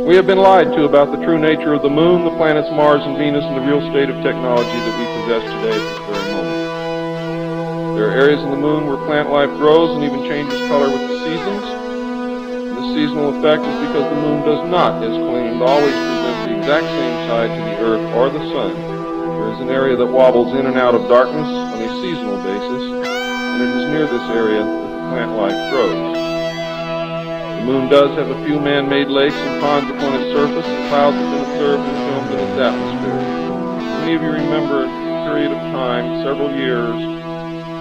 We have been lied to about the true nature of the moon, the planets Mars and Venus, and the real state of technology that we possess today at this very moment. There are areas in the moon where plant life grows and even changes color with the seasons. And this seasonal effect is because the moon does not, as claimed, always present the exact same side to the Earth or the Sun. There is an area that wobbles in and out of darkness on a seasonal basis, and it is near this area that the plant life grows. The moon does have a few man-made lakes and ponds upon its surface, and clouds have been observed and filmed in its atmosphere. Many of you remember a period of time, several years,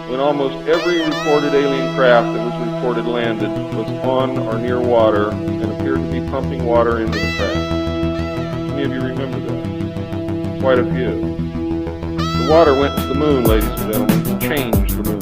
when almost every reported alien craft that was reported landed was on or near water and appeared to be pumping water into the craft. Many of you remember that. Quite a few. The water went to the moon, ladies and gentlemen, to change the moon.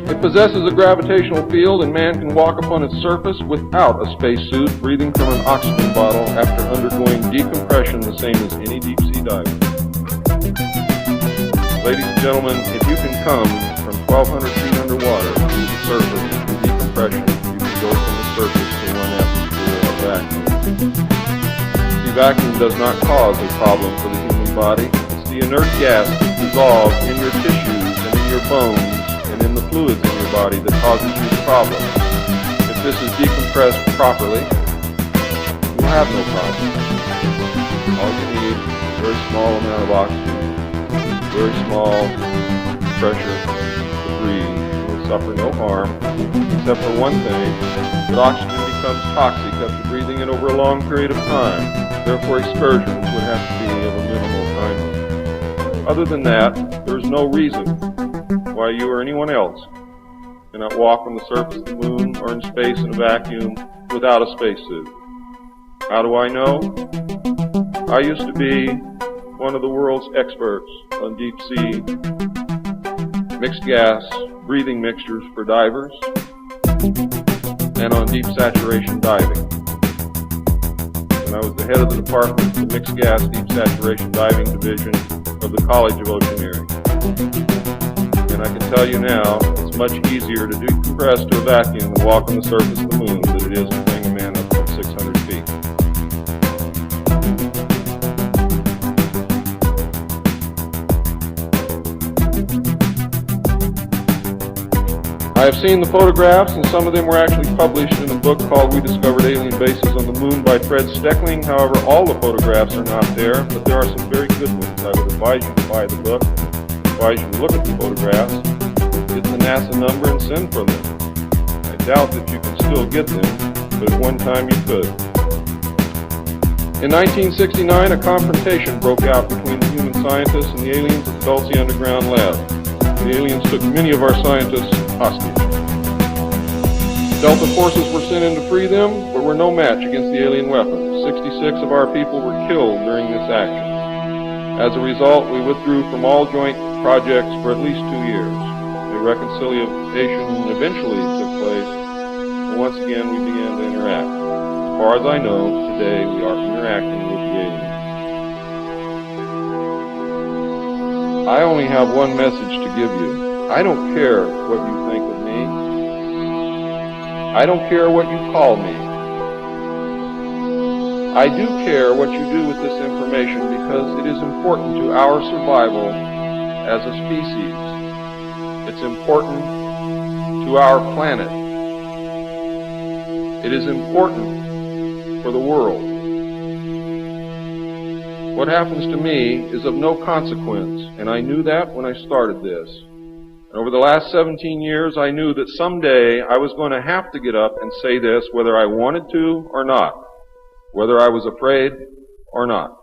It possesses a gravitational field, and man can walk upon its surface without a spacesuit, breathing from an oxygen bottle after undergoing decompression the same as any deep-sea diver. Ladies and gentlemen, if you can come from 1,200 feet underwater to the surface in decompression, you can go from the surface to one atmosphere of vacuum. The vacuum does not cause a problem for the human body. It's the inert gas that's dissolved in your tissues and in your bones and in the fluids in your body that causes you the problem. If this is decompressed properly, you'll have no problem. All you need is a very small amount of oxygen, very small pressure to breathe. You'll suffer no harm, except for one thing, that oxygen becomes toxic after breathing it over a long period of time. Therefore, excursions would have to be of a minimal time. Other than that, there is no reason why you or anyone else cannot walk on the surface of the moon or in space in a vacuum without a spacesuit. How do I know? I used to be one of the world's experts on deep sea mixed gas breathing mixtures for divers and on deep saturation diving. And I was the head of the department of the mixed gas deep saturation diving division of the College of Oceaneering. And I can tell you now, it's much easier to decompress to a vacuum and walk on the surface of the moon than it is to bring a man up from 600 feet. I have seen the photographs, and some of them were actually published in a book called We Discovered Alien Bases on the Moon by Fred Steckling. However, all the photographs are not there, but there are some very good ones. I would advise you to buy the book. I advise you to look at the photographs, get the NASA number, and send for them. I doubt that you can still get them, but at one time you could. In 1969, a confrontation broke out between the human scientists and the aliens at the Dulce Underground Lab. The aliens took many of our scientists hostage. Delta forces were sent in to free them, but were no match against the alien weapons. 66 of our people were killed during this action. As a result, we withdrew from all joint projects for at least 2 years. A reconciliation eventually took place, and once again we began to interact. As far as I know, today we are interacting with the aliens. I only have one message to give you. I don't care what you think of me. I don't care what you call me. I do care what you do with this information because it is important to our survival as a species. It's important to our planet. It is important for the world. What happens to me is of no consequence, and I knew that when I started this. And over the last 17 years, I knew that someday I was going to have to get up and say this, whether I wanted to or not, whether I was afraid or not.